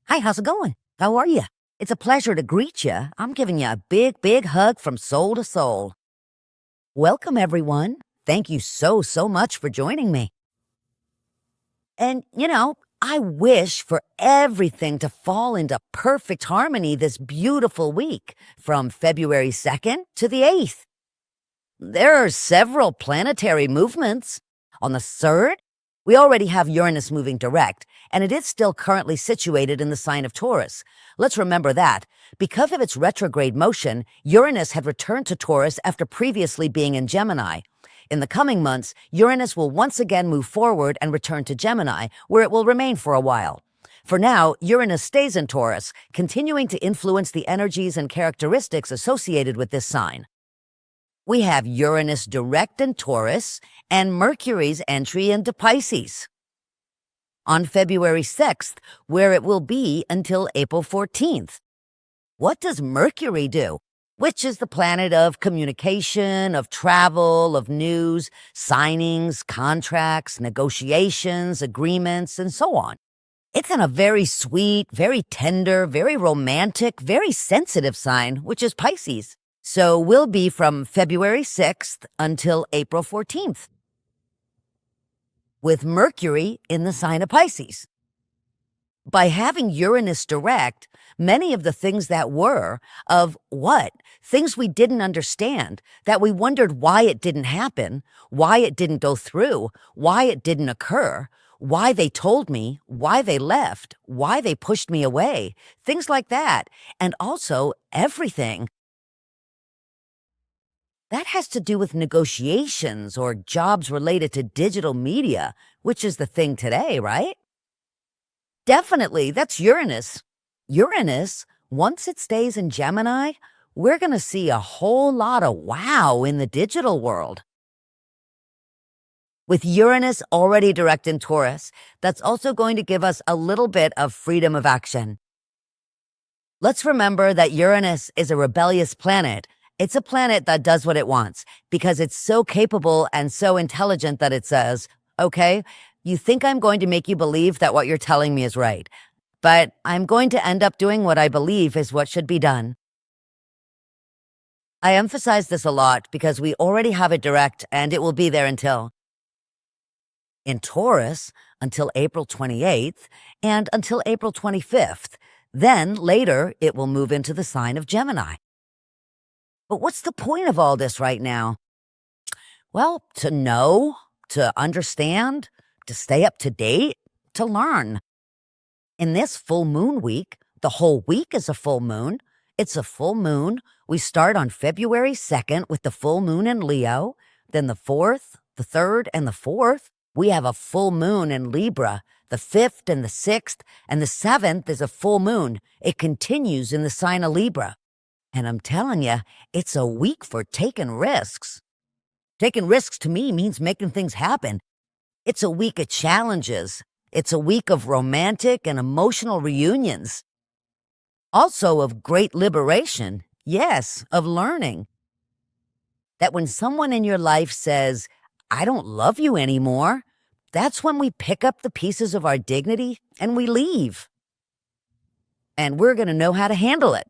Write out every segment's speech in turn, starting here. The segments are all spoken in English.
Hi, how's it going? How are you? It's a pleasure to greet you. I'm giving you a big, big hug from soul to soul. Welcome, everyone. Thank you so much for joining me. And, I wish for everything to fall into perfect harmony this beautiful week from February 2nd to the 8th. There are several planetary movements. On the 3rd, we already have Uranus moving direct, and it is still currently situated in the sign of Taurus. Let's remember that. Because of its retrograde motion, Uranus had returned to Taurus after previously being in Gemini. In the coming months, Uranus will once again move forward and return to Gemini, where it will remain for a while. For now, Uranus stays in Taurus, continuing to influence the energies and characteristics associated with this sign. We have Uranus direct in Taurus and Mercury's entry into Pisces on February 6th, where it will be until April 14th. What does Mercury do? Which is the planet of communication, of travel, of news, signings, contracts, negotiations, agreements, and so on. It's in a very sweet, very tender, very romantic, very sensitive sign, which is Pisces. So we'll be from February 6th until April 14th, with Mercury in the sign of Pisces. By having Uranus direct, many of the things that were, of what? Things we didn't understand, that we wondered why it didn't happen, why it didn't go through, why it didn't occur, why they told me, why they left, why they pushed me away, things like that, and also everything that has to do with negotiations or jobs related to digital media, which is the thing today, right? Definitely, that's Uranus. Uranus, once it stays in Gemini, we're going to see a whole lot of wow in the digital world. With Uranus already direct in Taurus, that's also going to give us a little bit of freedom of action. Let's remember that Uranus is a rebellious planet. It's a planet that does what it wants because it's so capable and so intelligent that it says, okay, you think I'm going to make you believe that what you're telling me is right, but I'm going to end up doing what I believe is what should be done. I emphasize this a lot because we already have it direct and it will be there in Taurus until April 28th and until April 25th. Then later it will move into the sign of Gemini. But what's the point of all this right now? Well, to know, to understand, to stay up to date, to learn. In this full moon week, the whole week is a full moon. It's a full moon. We start on February 2nd with the full moon in Leo. Then the 4th, the 3rd, and the 4th, we have a full moon in Libra. The 5th and the 6th and the 7th is a full moon. It continues in the sign of Libra. And I'm telling you, it's a week for taking risks. Taking risks to me means making things happen. It's a week of challenges. It's a week of romantic and emotional reunions. Also of great liberation. Yes, of learning. That when someone in your life says, I don't love you anymore, that's when we pick up the pieces of our dignity and we leave. And we're going to know how to handle it.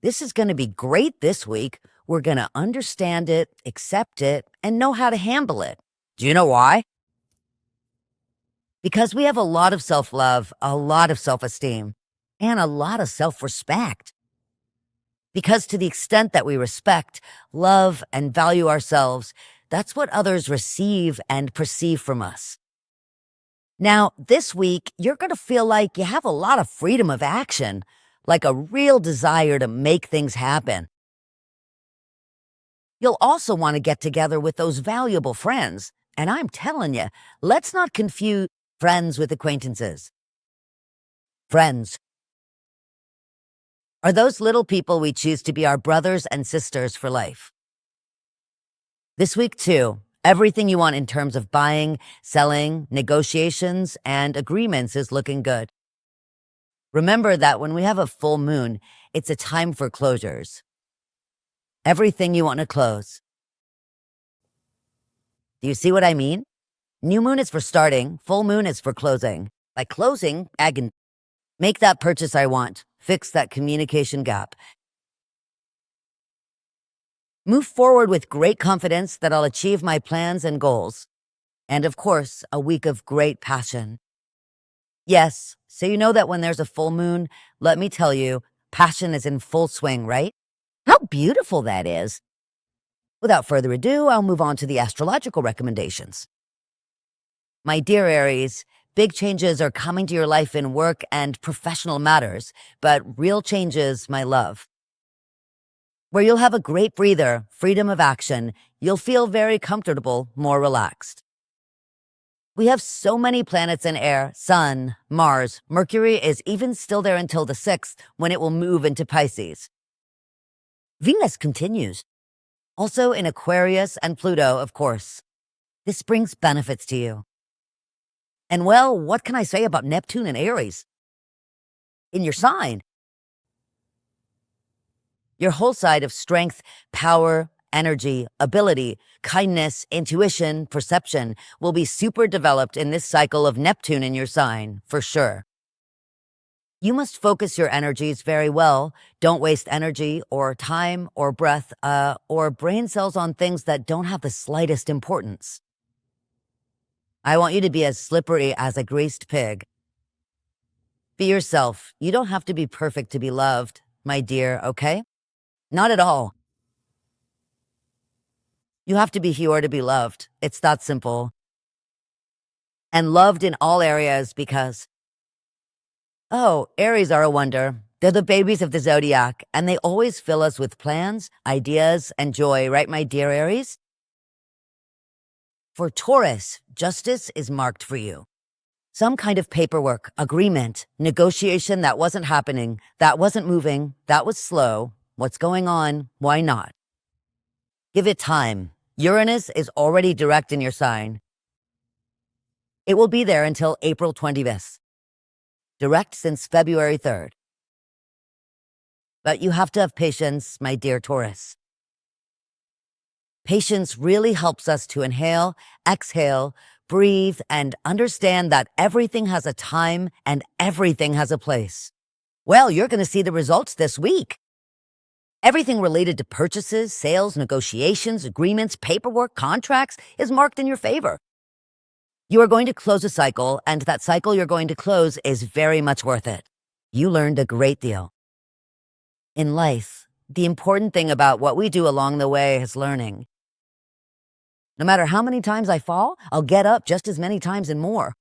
This is going to be great this week. We're going to understand it, accept it, and know how to handle it. Do you know why? Because we have a lot of self-love, a lot of self-esteem, and a lot of self-respect. Because to the extent that we respect, love, and value ourselves, that's what others receive and perceive from us. Now, this week, you're going to feel like you have a lot of freedom of action, like a real desire to make things happen. You'll also want to get together with those valuable friends. And I'm telling you, let's not confuse friends with acquaintances. Friends are those little people we choose to be our brothers and sisters for life. This week, too, everything you want in terms of buying, selling, negotiations, and agreements is looking good. Remember that when we have a full moon, it's a time for closures. Everything you want to close. Do you see what I mean? New moon is for starting, full moon is for closing. By closing, Make that purchase I want. Fix that communication gap. Move forward with great confidence that I'll achieve my plans and goals. And of course, a week of great passion. Yes, so you know that when there's a full moon, let me tell you, passion is in full swing, right? How beautiful that is. Without further ado, I'll move on to the astrological recommendations. My dear Aries, big changes are coming to your life in work and professional matters, but real changes, my love. Where you'll have a great breather, freedom of action, you'll feel very comfortable, more relaxed. We have so many planets in air, Sun, Mars, Mercury is even still there until the 6th when it will move into Pisces. Venus continues. Also in Aquarius and Pluto, of course. This brings benefits to you. And well, what can I say about Neptune and Aries? In your sign, your whole side of strength, power, energy, ability, kindness, intuition, perception will be super developed in this cycle of Neptune in your sign, for sure. You must focus your energies very well. Don't waste energy or time or breath or brain cells on things that don't have the slightest importance. I want you to be as slippery as a greased pig. Be yourself. You don't have to be perfect to be loved, my dear, okay? Not at all. You have to be here to be loved. It's that simple. And loved in all areas because, oh, Aries are a wonder. They're the babies of the zodiac, and they always fill us with plans, ideas, and joy, right, my dear Aries? For Taurus, justice is marked for you. Some kind of paperwork, agreement, negotiation that wasn't happening, that wasn't moving, that was slow. What's going on? Why not? Give it time. Uranus is already direct in your sign. It will be there until April 20th. Direct since February 3rd. But you have to have patience, my dear Taurus. Patience really helps us to inhale, exhale, breathe, and understand that everything has a time and everything has a place. Well, you're going to see the results this week. Everything related to purchases, sales, negotiations, agreements, paperwork, contracts is marked in your favor. You are going to close a cycle, and that cycle you're going to close is very much worth it. You learned a great deal. In life, the important thing about what we do along the way is learning. No matter how many times I fall, I'll get up just as many times and more.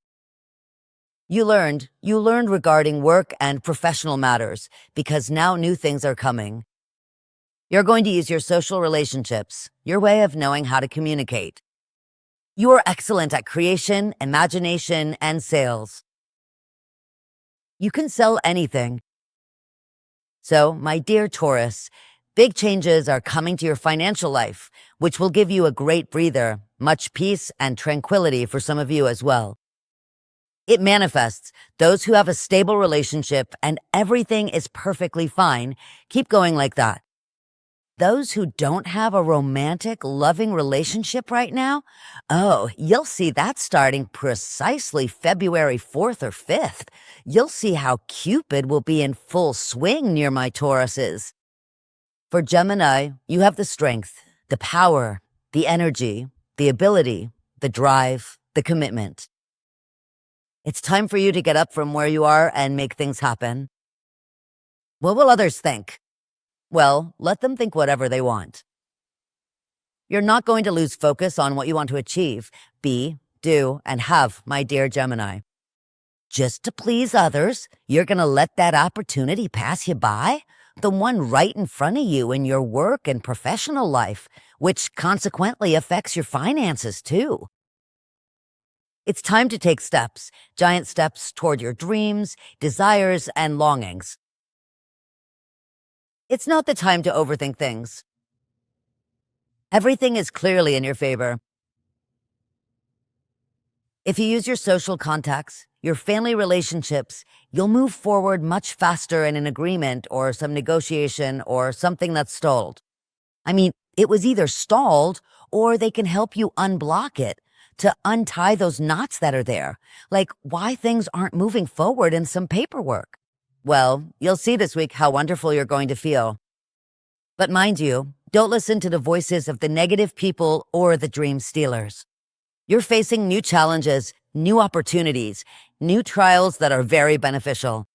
You learned regarding work and professional matters because now new things are coming. You're going to use your social relationships, your way of knowing how to communicate. You are excellent at creation, imagination, and sales. You can sell anything. So, my dear Taurus, big changes are coming to your financial life, which will give you a great breather, much peace and tranquility for some of you as well. It manifests those who have a stable relationship and everything is perfectly fine. Keep going like that. Those who don't have a romantic, loving relationship right now, oh, you'll see that starting precisely February 4th or 5th. You'll see how Cupid will be in full swing near my Tauruses. For Gemini, you have the strength, the power, the energy, the ability, the drive, the commitment. It's time for you to get up from where you are and make things happen. What will others think? Well, let them think whatever they want. You're not going to lose focus on what you want to achieve, be, do, and have, my dear Gemini. Just to please others, you're going to let that opportunity pass you by? The one right in front of you in your work and professional life, which consequently affects your finances too. It's time to take steps, giant steps toward your dreams, desires, and longings. It's not the time to overthink things. Everything is clearly in your favor. If you use your social contacts, your family relationships, you'll move forward much faster in an agreement or some negotiation or something that's stalled. I mean, it was either stalled or they can help you unblock it to untie those knots that are there, like why things aren't moving forward in some paperwork. Well, you'll see this week how wonderful you're going to feel. But mind you, don't listen to the voices of the negative people or the dream stealers. You're facing new challenges, new opportunities, new trials that are very beneficial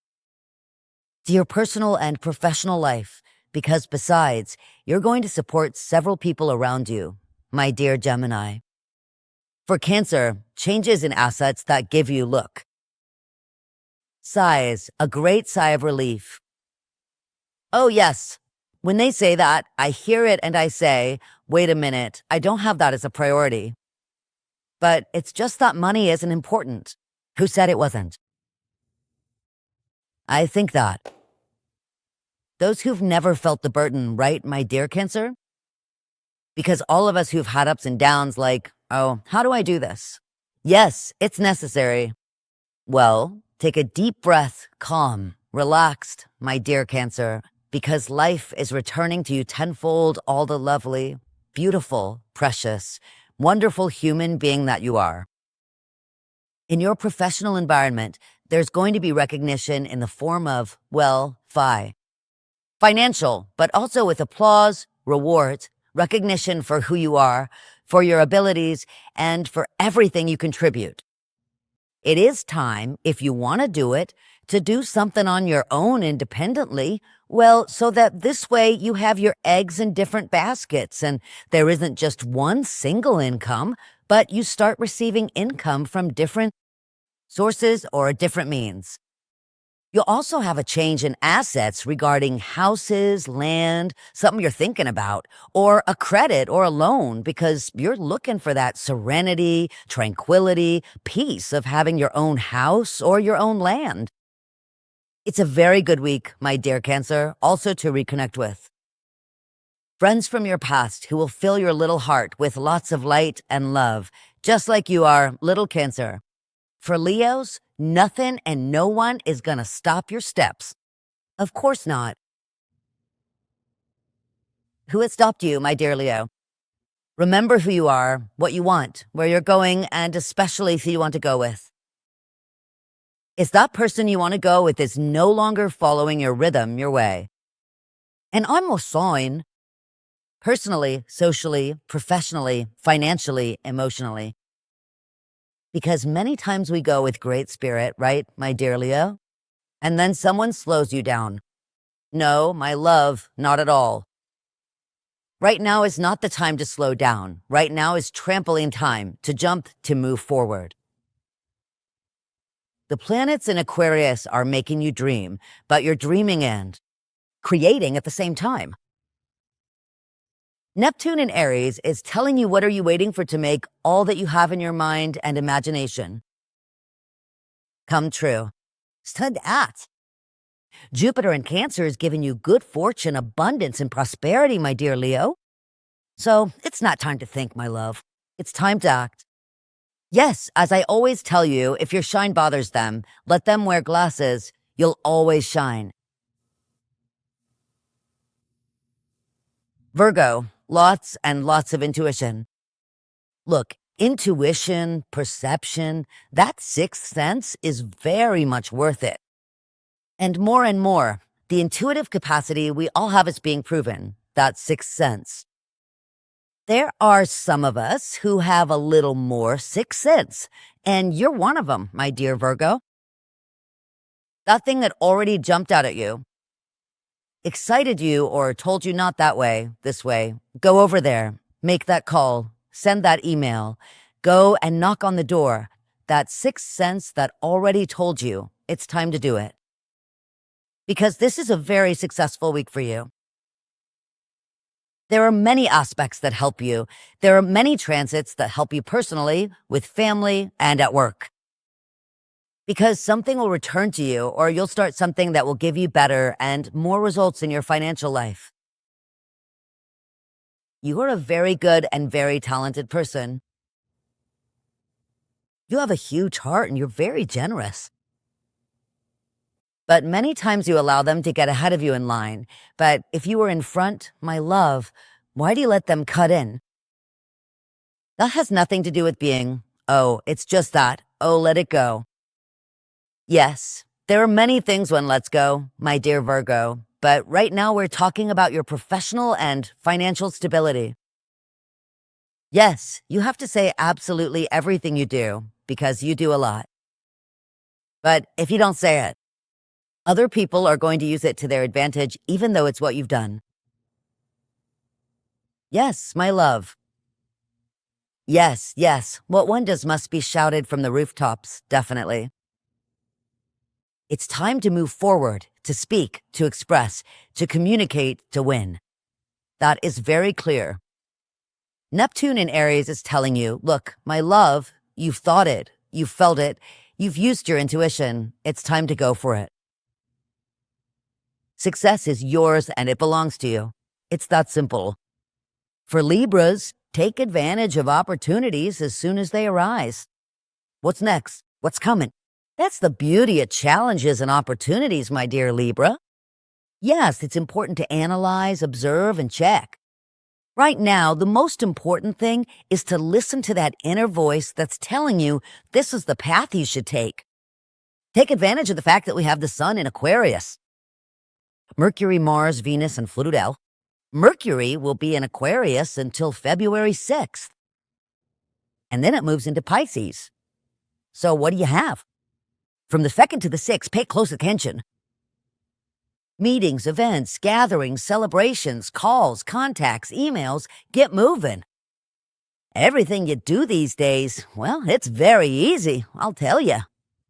to your personal and professional life, because besides, you're going to support several people around you, my dear Gemini. For Cancer, changes in assets that give you look. Sighs, a great sigh of relief. Oh, yes. When they say that, I hear it and I say, wait a minute, I don't have that as a priority. But it's just that money isn't important. Who said it wasn't? I think that. Those who've never felt the burden, right, my dear Cancer? Because all of us who've had ups and downs like, oh, how do I do this? Yes, it's necessary. Well, take a deep breath, calm, relaxed, my dear Cancer, because life is returning to you tenfold all the lovely, beautiful, precious, wonderful human being that you are. In your professional environment, there's going to be recognition in the form of, well, financial, but also with applause, rewards, recognition for who you are, for your abilities, and for everything you contribute. It is time, if you want to do it, to do something on your own independently, well, so that this way you have your eggs in different baskets and there isn't just one single income, but you start receiving income from different sources or different means. You'll also have a change in assets regarding houses, land, something you're thinking about, or a credit or a loan because you're looking for that serenity, tranquility, peace of having your own house or your own land. It's a very good week, my dear Cancer, also to reconnect with. Friends from your past who will fill your little heart with lots of light and love, just like you are, little Cancer. For Leos, nothing and no one is gonna stop your steps. Of course not. Who has stopped you, my dear Leo? Remember who you are, what you want, where you're going, and especially who you want to go with. If that person you want to go with is no longer following your rhythm, your way. And I'm a sign. Personally, socially, professionally, financially, emotionally. Because many times we go with great spirit, right, my dear Leo? And then someone slows you down. No, my love, not at all. Right now is not the time to slow down. Right now is trampoline time, to jump, to move forward. The planets in Aquarius are making you dream, but you're dreaming and creating at the same time. Neptune in Aries is telling you what are you waiting for to make all that you have in your mind and imagination come true. Stud at. Jupiter in Cancer is giving you good fortune, abundance, and prosperity, my dear Leo. So it's not time to think, my love. It's time to act. Yes, as I always tell you, if your shine bothers them, let them wear glasses. You'll always shine. Virgo, lots and lots of intuition. Look, intuition, perception, that sixth sense is very much worth it. And more, the intuitive capacity we all have is being proven, that sixth sense. There are some of us who have a little more sixth sense, and you're one of them, my dear Virgo. That thing that already jumped out at you, excited you or told you not that way, this way, go over there, make that call, send that email, go and knock on the door. That sixth sense that already told you it's time to do it. Because this is a very successful week for you. There are many aspects that help you. There are many transits that help you personally, with family, and at work. Because something will return to you, or you'll start something that will give you better and more results in your financial life. You are a very good and very talented person. You have a huge heart and you're very generous. But many times you allow them to get ahead of you in line. But if you were in front, my love, why do you let them cut in? That has nothing to do with being, oh, it's just that, oh, let it go. Yes, There are many things one lets go, my dear Virgo, but right now we're talking about your professional and financial stability. Yes, you have to say absolutely everything you do because you do a lot. But if you don't say it, other people are going to use it to their advantage, even though it's what you've done. Yes, my love. Yes, yes. What one does must be shouted from the rooftops, definitely. It's time to move forward, to speak, to express, to communicate, to win. That is very clear. Neptune in Aries is telling you, look, my love, you've thought it, you've felt it, you've used your intuition. It's time to go for it. Success is yours and it belongs to you. It's that simple. For Libras, take advantage of opportunities as soon as they arise. What's next? What's coming? That's the beauty of challenges and opportunities, my dear Libra. Yes, it's important to analyze, observe, and check. Right now, the most important thing is to listen to that inner voice that's telling you this is the path you should take. Take advantage of the fact that we have the sun in Aquarius. Mercury, Mars, Venus, and Pluto. Mercury will be in Aquarius until February 6th. And then it moves into Pisces. So what do you have? From the 2nd to the 6th, pay close attention. Meetings, events, gatherings, celebrations, calls, contacts, emails, get moving. Everything you do these days, well, it's very easy, I'll tell you.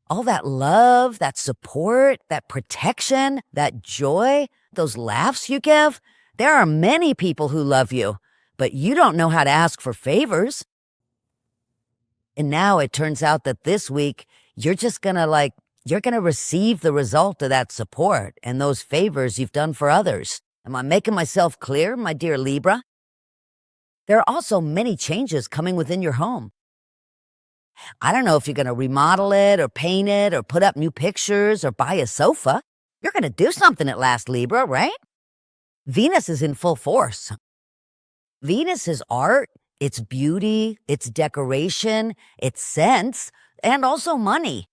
All that love, that support, that protection, that joy, those laughs you give, there are many people who love you, but you don't know how to ask for favors. And now it turns out that this week, you're just gonna receive the result of that support and those favors you've done for others. Am I making myself clear, my dear Libra? There are also many changes coming within your home. I don't know if you're gonna remodel it or paint it or put up new pictures or buy a sofa. You're gonna do something at last, Libra, right? Venus is in full force. Venus is art, it's beauty, it's decoration, it's scents, and also money.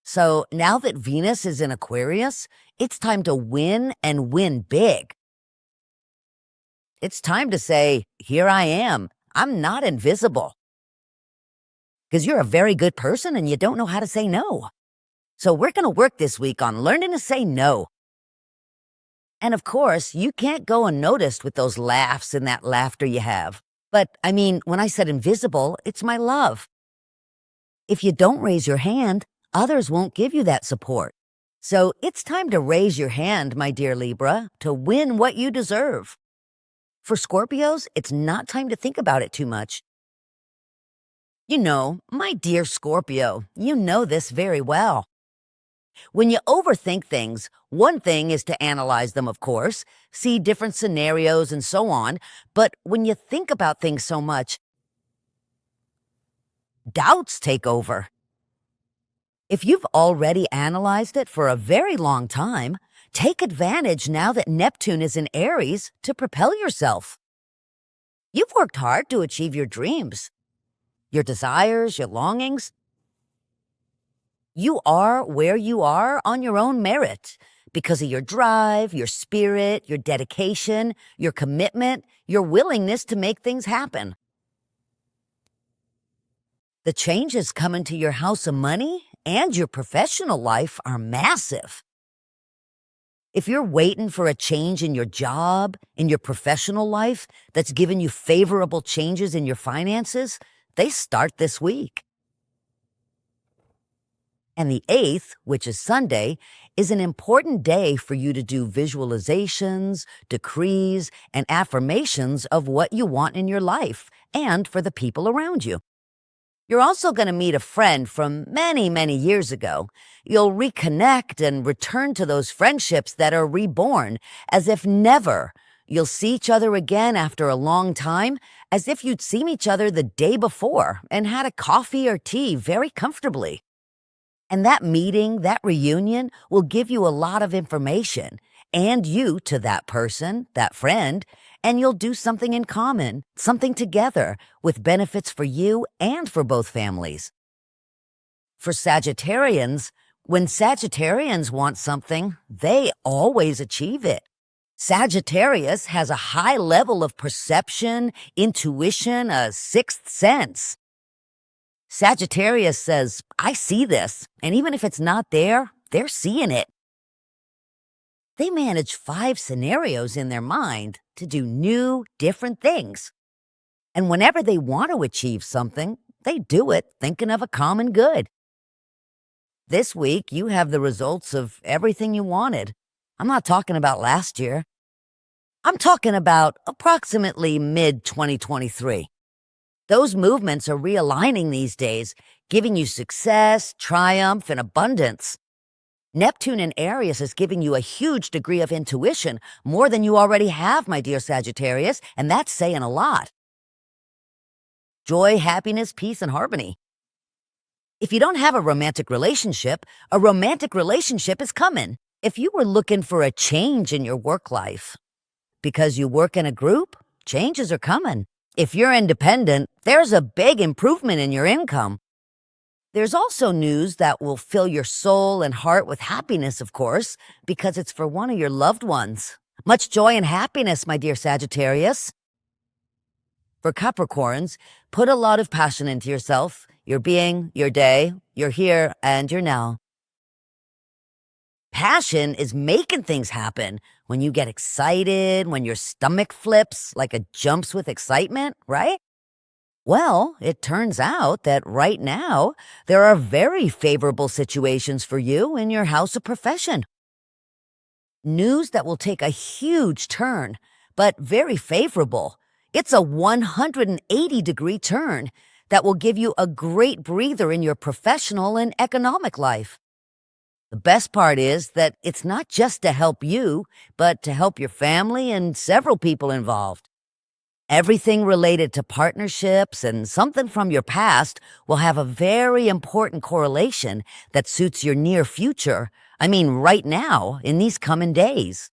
So now that Venus is in Aquarius, it's time to win and win big. It's time to say, here I am. I'm not invisible. Because you're a very good person and you don't know how to say no. So we're going to work this week on learning to say no. And of course, you can't go unnoticed with those laughs and that laughter you have. But I mean, when I said invisible, it's my love. If you don't raise your hand, others won't give you that support. So it's time to raise your hand, my dear Libra, to win what you deserve. For Scorpios, it's not time to think about it too much. You know, my dear Scorpio, you know this very well. When you overthink things, one thing is to analyze them, of course, see different scenarios and so on, but when you think about things so much, doubts take over. If you've already analyzed it for a very long time, take advantage now that Neptune is in Aries to propel yourself. You've worked hard to achieve your dreams, your desires, your longings. You are where you are on your own merit because of your drive, your spirit, your dedication, your commitment, your willingness to make things happen. The changes coming to your house of money and your professional life are massive. If you're waiting for a change in your job, in your professional life that's given you favorable changes in your finances, they start this week. And the 8th, which is Sunday, is an important day for you to do visualizations, decrees, and affirmations of what you want in your life and for the people around you. You're also going to meet a friend from many, many years ago. You'll reconnect and return to those friendships that are reborn as if never. You'll see each other again after a long time, as if you'd seen each other the day before and had a coffee or tea very comfortably. And that meeting, that reunion, will give you a lot of information, and you to that person, that friend, and you'll do something in common, something together, with benefits for you and for both families. For Sagittarians, When Sagittarians want something, they always achieve it. Sagittarius has a high level of perception, intuition, a sixth sense. Sagittarius says, I see this, and even if it's not there, they're seeing it. They manage 5 scenarios in their mind to do new, different things. And whenever they want to achieve something, they do it thinking of a common good. This week, you have the results of everything you wanted. I'm not talking about last year. I'm talking about approximately mid-2023. Those movements are realigning these days, giving you success, triumph, and abundance. Neptune in Aries is giving you a huge degree of intuition, more than you already have, my dear Sagittarius, and that's saying a lot. Joy, happiness, peace, and harmony. If you don't have a romantic relationship is coming. If you were looking for a change in your work life, because you work in a group, changes are coming. If you're independent, there's a big improvement in your income. There's also news that will fill your soul and heart with happiness, of course, because it's for one of your loved ones. Much joy and happiness, my dear Sagittarius. For Capricorns, put a lot of passion into yourself, your being, your day, your here, and your now. Passion is making things happen. When you get excited, when your stomach flips like it jumps with excitement, right? Well, it turns out that right now, there are very favorable situations for you in your house of profession. News that will take a huge turn, but very favorable. It's a 180-degree turn that will give you a great breather in your professional and economic life. The best part is that it's not just to help you, but to help your family and several people involved. Everything related to partnerships and something from your past will have a very important correlation that suits your near future. I mean, right now, in these coming days.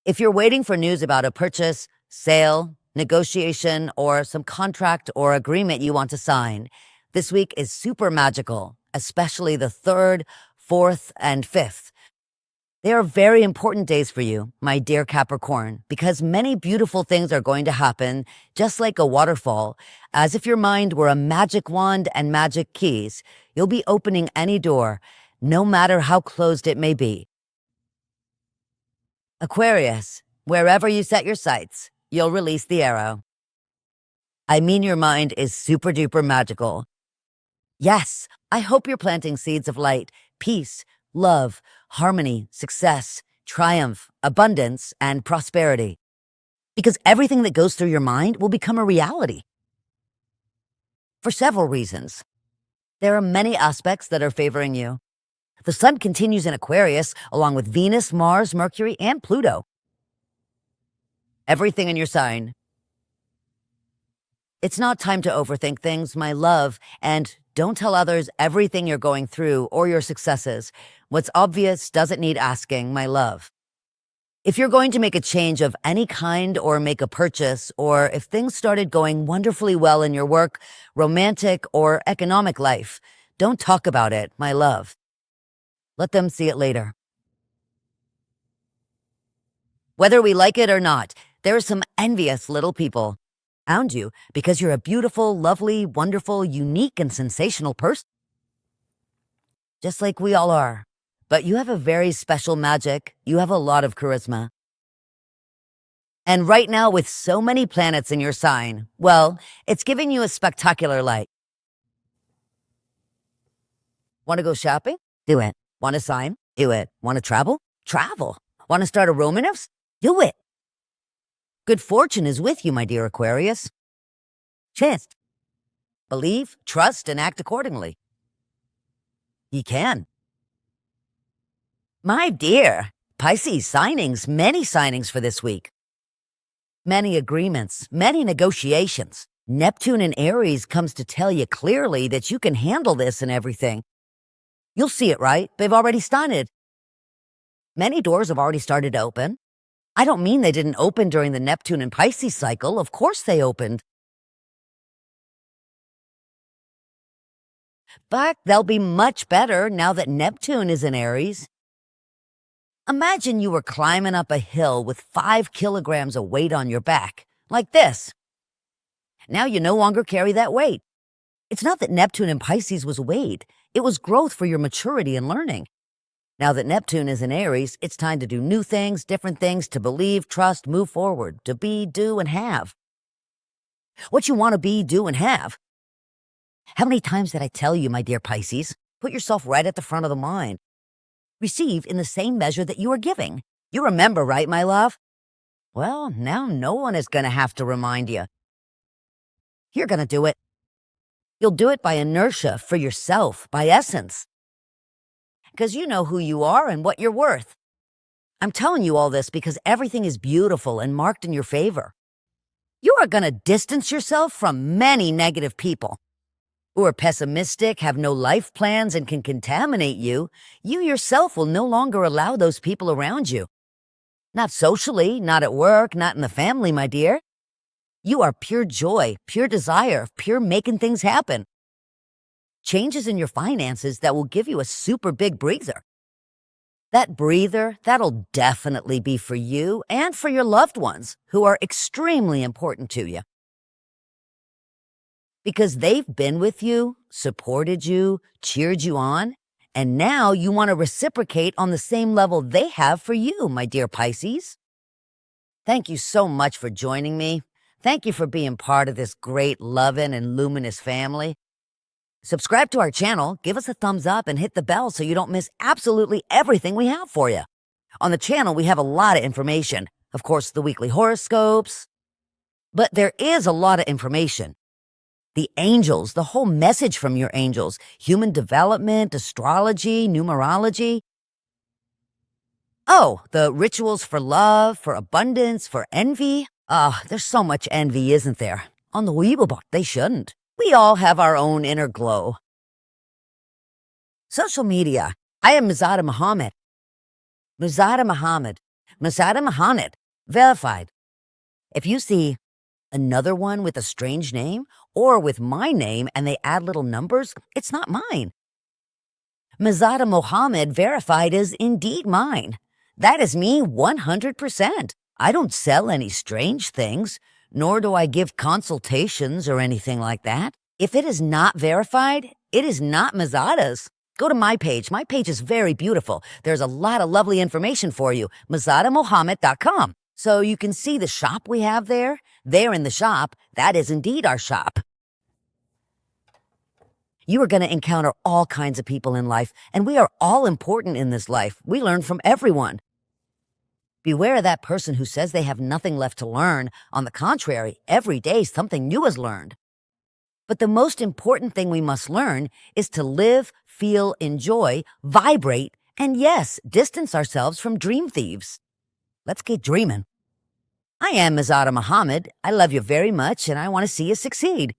If you're waiting for news about a purchase, sale, negotiation, or some contract or agreement you want to sign, this week is super magical, especially the 3rd, 4th, and 5th. They are very important days for you, my dear Capricorn, because many beautiful things are going to happen, just like a waterfall. As if your mind were a magic wand and magic keys, you'll be opening any door, no matter how closed it may be. Aquarius, wherever you set your sights, you'll release the arrow. I mean, your mind is super duper magical. Yes, I hope you're planting seeds of light, peace, love, harmony, success, triumph, abundance, and prosperity. Because everything that goes through your mind will become a reality. For several reasons. There are many aspects that are favoring you. The sun continues in Aquarius, along with Venus, Mars, Mercury, and Pluto. Everything in your sign. It's not time to overthink things, my love, and don't tell others everything you're going through or your successes. What's obvious doesn't need asking, my love. If you're going to make a change of any kind or make a purchase, or if things started going wonderfully well in your work, romantic, or economic life, don't talk about it, my love. Let them see it later. Whether we like it or not, there are some envious little people around you because you're a beautiful, lovely, wonderful, unique, and sensational person. Just like we all are. But you have a very special magic. You have a lot of charisma. And right now, with so many planets in your sign, well, it's giving you a spectacular light. Want to go shopping? Do it. Want to sign? Do it. Want to travel? Travel. Want to start a romance? Do it. Good fortune is with you, my dear Aquarius. Just believe, trust, and act accordingly. You can. My dear, Pisces signings, many signings for this week. Many agreements, many negotiations. Neptune in Aries comes to tell you clearly that you can handle this and everything. You'll see it, right? They've already started. Many doors have already started to open. I don't mean they didn't open during the Neptune and Pisces cycle. Of course they opened. but they'll be much better now that Neptune is in Aries. Imagine you were climbing up a hill with 5 kilograms of weight on your back, like this. Now you no longer carry that weight. It's not that Neptune in Pisces was weight, it was growth for your maturity and learning. Now that Neptune is in Aries, it's time to do new things, different things, to believe, trust, move forward, to be, do, and have. What you want to be, do, and have. How many times did I tell you, my dear Pisces, put yourself right at the front of the mind. Receive in the same measure that you are giving. You remember, right, my love? Well, now no one is going to have to remind you. You're going to do it. You'll do it by inertia, for yourself, by essence. Because you know who you are and what you're worth. I'm telling you all this because everything is beautiful and marked in your favor. You are going to distance yourself from many negative people who are pessimistic, have no life plans, and can contaminate you. You yourself will no longer allow those people around you. Not socially, not at work, not in the family, my dear. You are pure joy, pure desire, pure making things happen. Changes in your finances that will give you a super big breather. That breather, that'll definitely be for you and for your loved ones who are extremely important to you. Because they've been with you, supported you, cheered you on, and now you want to reciprocate on the same level they have for you, my dear Pisces. Thank you so much for joining me. Thank you for being part of this great, loving, and luminous family. Subscribe to our channel, give us a thumbs up, and hit the bell so you don't miss absolutely everything we have for you. On the channel, we have a lot of information. Of course, the weekly horoscopes. But there is a lot of information. The angels, the whole message from your angels, human development, astrology, numerology. Oh, the rituals for love, for abundance, for envy. There's so much envy, isn't there? On the Weeblebot, they shouldn't. We all have our own inner glow. Social media. I am Mizada Mohamed. Mizada Mohamed. Mizada Mohamed. Verified. If you see another one with a strange name, or with my name and they add little numbers, it's not mine. Mizada Mohamed verified is indeed mine. That is me 100%. I don't sell any strange things, nor do I give consultations or anything like that. If it is not verified, it is not Mizada's. Go to my page. My page is very beautiful. There's a lot of lovely information for you. Mizada-Mohamed.com. So you can see the shop we have there. There in the shop, that is indeed our shop. You are going to encounter all kinds of people in life, and we are all important in this life. We learn from everyone. Beware of that person who says they have nothing left to learn. On the contrary, every day something new is learned. But the most important thing we must learn is to live, feel, enjoy, vibrate, and yes, distance ourselves from dream thieves. Let's get dreaming. I am Mizada Mohamed. I love you very much, and I want to see you succeed.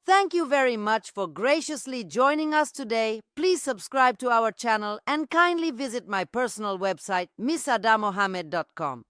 Thank you very much for graciously joining us today. Please subscribe to our channel and kindly visit my personal website, Mizada-Mohamed.com.